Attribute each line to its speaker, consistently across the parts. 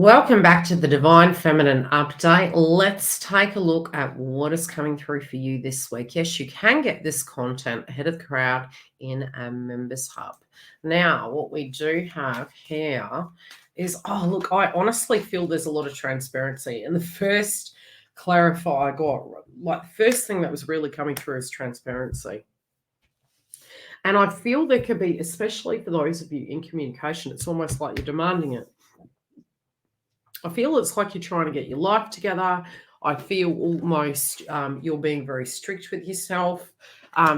Speaker 1: Welcome back to the Divine Feminine Update. Let's take a look at what is coming through for you this week. Yes, you can get this content ahead of the crowd in our members hub. Now, what we do have here is, look, I honestly feel there's a lot of transparency. And the first clarify I got, like the first thing that was really coming through is transparency. And I feel there could be, especially for those of you in communication, it's almost like you're demanding it. I feel it's like you're trying to get your life together. I feel almost you're being very strict with yourself.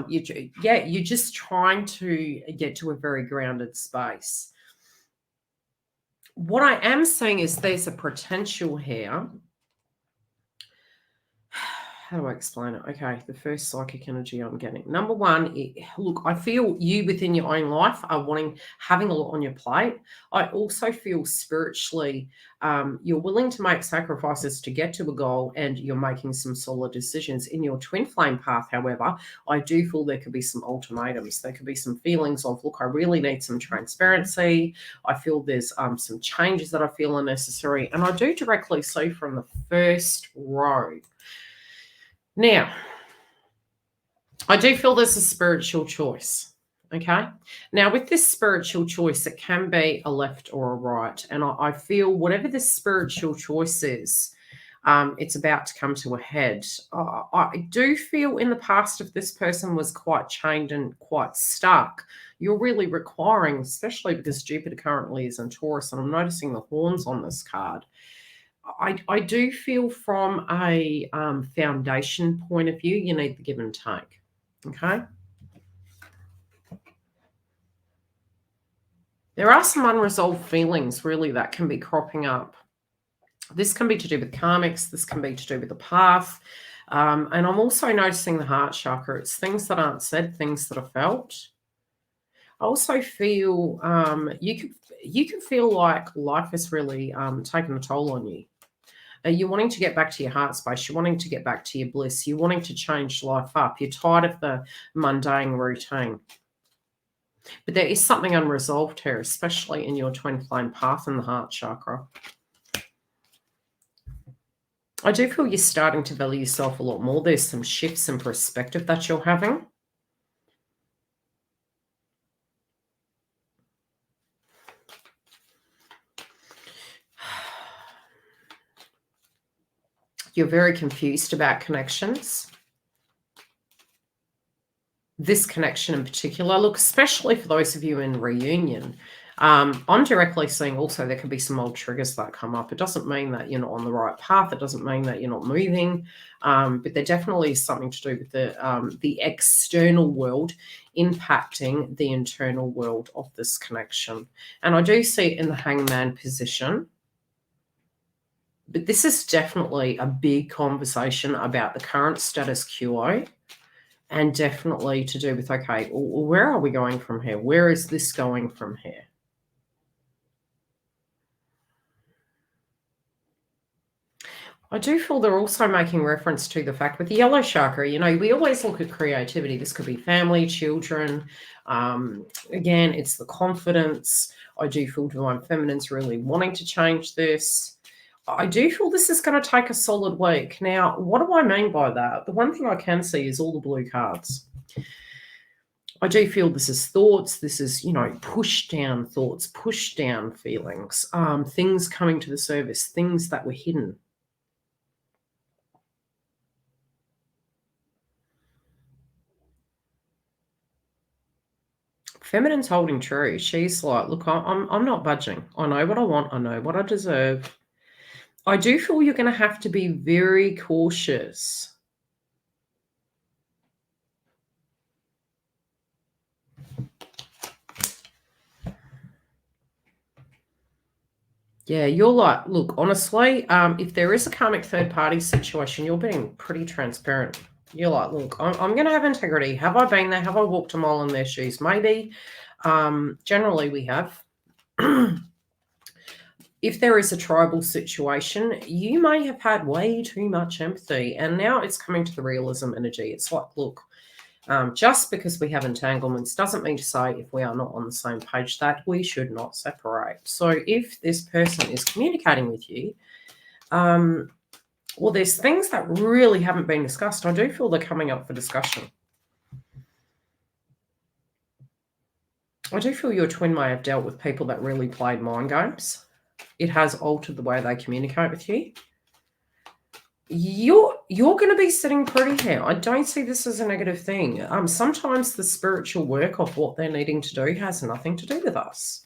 Speaker 1: You're just trying to get to a very grounded space. What I am saying is there's a potential here. How do I explain it? Okay, the first psychic energy I'm getting. Number one, look, I feel you within your own life are having a lot on your plate. I also feel spiritually you're willing to make sacrifices to get to a goal, and you're making some solid decisions. In your twin flame path, however, I do feel there could be some ultimatums. There could be some feelings of, look, I really need some transparency. I feel there's some changes that I feel are necessary. And I do directly see from the first row. Now, I do feel there's a spiritual choice, okay? Now, with this spiritual choice, it can be a left or a right. And I feel whatever this spiritual choice is, it's about to come to a head. I do feel in the past, if this person was quite chained and quite stuck, you're really requiring, especially because Jupiter currently is in Taurus, and I'm noticing the horns on this card. I do feel from a foundation point of view, you need the give and take, okay? There are some unresolved feelings, really, that can be cropping up. This can be to do with karmics. This can be to do with the path. And I'm also noticing the heart chakra. It's things that aren't said, things that are felt. I also feel you can feel like life has really taken a toll on you. You're wanting to get back to your heart space. You're wanting to get back to your bliss. You're wanting to change life up. You're tired of the mundane routine. But there is something unresolved here, especially in your twin flame path and the heart chakra. I do feel you're starting to value yourself a lot more. There's some shifts in perspective that you're having. You're very confused about connections. This connection in particular, look, especially for those of you in reunion, I'm directly seeing also there could be some old triggers that come up. It doesn't mean that you're not on the right path. It doesn't mean that you're not moving, but there definitely is something to do with the external world impacting the internal world of this connection. And I do see it in the hangman position. But this is definitely a big conversation about the current status quo, and definitely to do with, okay, well, where are we going from here? Where is this going from here? I do feel they're also making reference to the fact with the yellow chakra, we always look at creativity. This could be family, children. Again, it's the confidence. I do feel Divine Feminine's really wanting to change this. I do feel this is going to take a solid week. Now, what do I mean by that? The one thing I can see is all the blue cards. I do feel this is thoughts. This is, push down thoughts, push down feelings, things coming to the surface, things that were hidden. Feminine's holding true. She's like, look, I'm not budging. I know what I want. I know what I deserve. I do feel you're going to have to be very cautious. Yeah, you're like, look, honestly, if there is a karmic third-party situation, you're being pretty transparent. You're like, look, I'm going to have integrity. Have I been there? Have I walked a mile in their shoes? Maybe. Generally, we have. If there is a tribal situation, you may have had way too much empathy, and now it's coming to the realism energy. It's like, look, Just because we have entanglements doesn't mean to say if we are not on the same page that we should not separate. So if this person is communicating with you, well, there's things that really haven't been discussed. I do feel they're coming up for discussion. I do feel your twin may have dealt with people that really played mind games. It has altered the way they communicate with you. You're going to be sitting pretty here. I don't see this as a negative thing. Sometimes the spiritual work of what they're needing to do has nothing to do with us.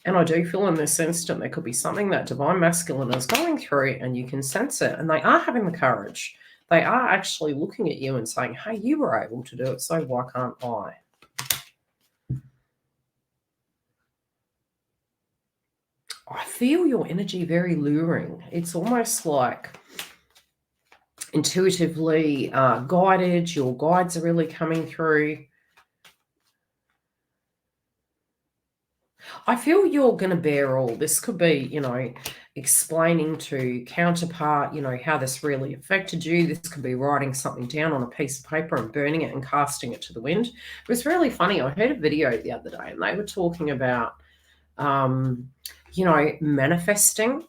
Speaker 1: And I do feel in this instant there could be something that divine masculine is going through and you can sense it. And they are having the courage. They are actually looking at you and saying, hey, you were able to do it, so why can't I? I feel your energy very luring. It's almost like intuitively guided. Your guides are really coming through. I feel you're going to bear all. This could be, explaining to counterpart, how this really affected you. This could be writing something down on a piece of paper and burning it and casting it to the wind. It was really funny. I heard a video the other day and they were talking about, manifesting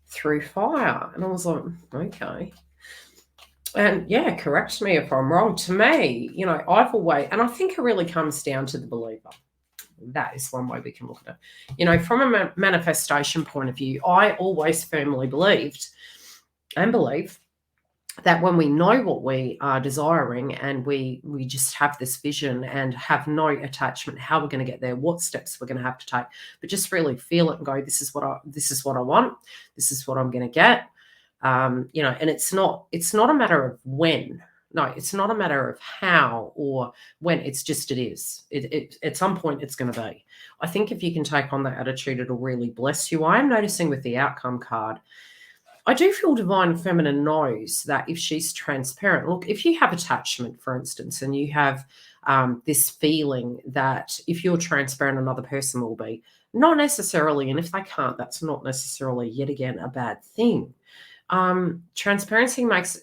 Speaker 1: through fire. And I was like, okay. And yeah, correct me if I'm wrong. To me, I've always, and I think it really comes down to the believer. That is one way we can look at it. From a manifestation point of view, I always firmly believed and believe that when we know what we are desiring and we just have this vision and have no attachment, how we're going to get there, what steps we're going to have to take, but just really feel it and go, this is what I want, this is what I'm going to get. And it's not a matter of when. No, it's not a matter of how or when. It's just it is. It at some point it's going to be. I think if you can take on that attitude, it'll really bless you. I am noticing with the outcome card, I do feel divine feminine knows that if she's transparent, look, if you have attachment, for instance, and you have this feeling that if you're transparent, another person will be. Not necessarily, and if they can't, that's not necessarily yet again a bad thing. Transparency makes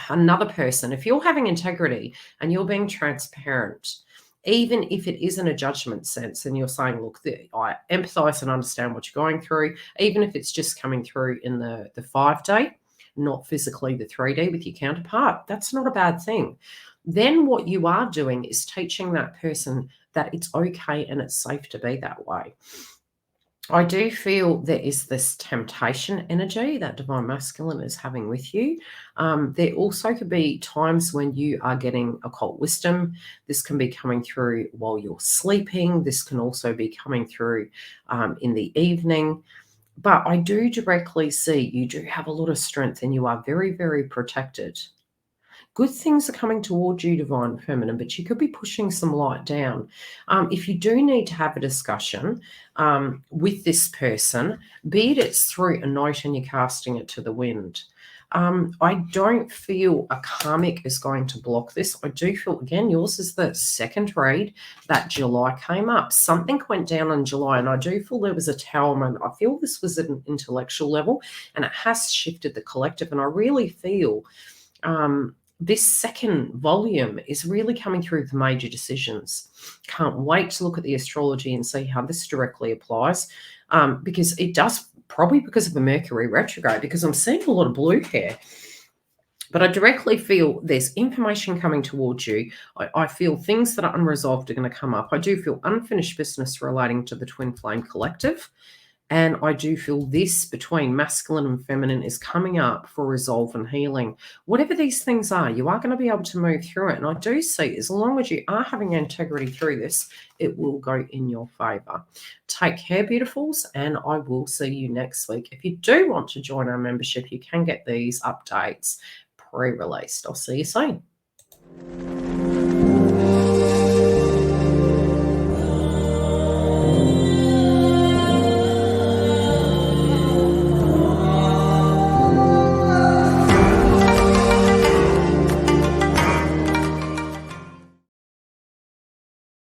Speaker 1: another person, if you're having integrity and you're being transparent, even if it isn't a judgment sense and you're saying, look, I empathize and understand what you're going through, even if it's just coming through in the 5-day, not physically the 3D with your counterpart, that's not a bad thing. Then what you are doing is teaching that person that it's okay and it's safe to be that way. I do feel there is this temptation energy that divine masculine is having with you. There also could be times when you are getting occult wisdom. This can be coming through while you're sleeping. This can also be coming through in the evening. But I do directly see you do have a lot of strength and you are very, very protected. Good things are coming towards you, divine feminine, but you could be pushing some light down. If you do need to have a discussion with this person, be it it's through a note and you're casting it to the wind, I don't feel a karmic is going to block this. I do feel, again, yours is the second read that July came up. Something went down in July, and I do feel there was a tower moment. I feel this was at an intellectual level, and it has shifted the collective, and I really feel this second volume is really coming through with major decisions. Can't wait to look at the astrology and see how this directly applies, because it does, probably because of the Mercury retrograde, because I'm seeing a lot of blue here. But I directly feel there's information coming towards you. I feel things that are unresolved are going to come up. I do feel unfinished business relating to the Twin Flame Collective. And I do feel this between masculine and feminine is coming up for resolve and healing. Whatever these things are, you are going to be able to move through it. And I do see, as long as you are having integrity through this, it will go in your favor. Take care, beautifuls, and I will see you next week. If you do want to join our membership, you can get these updates pre-released. I'll see you soon.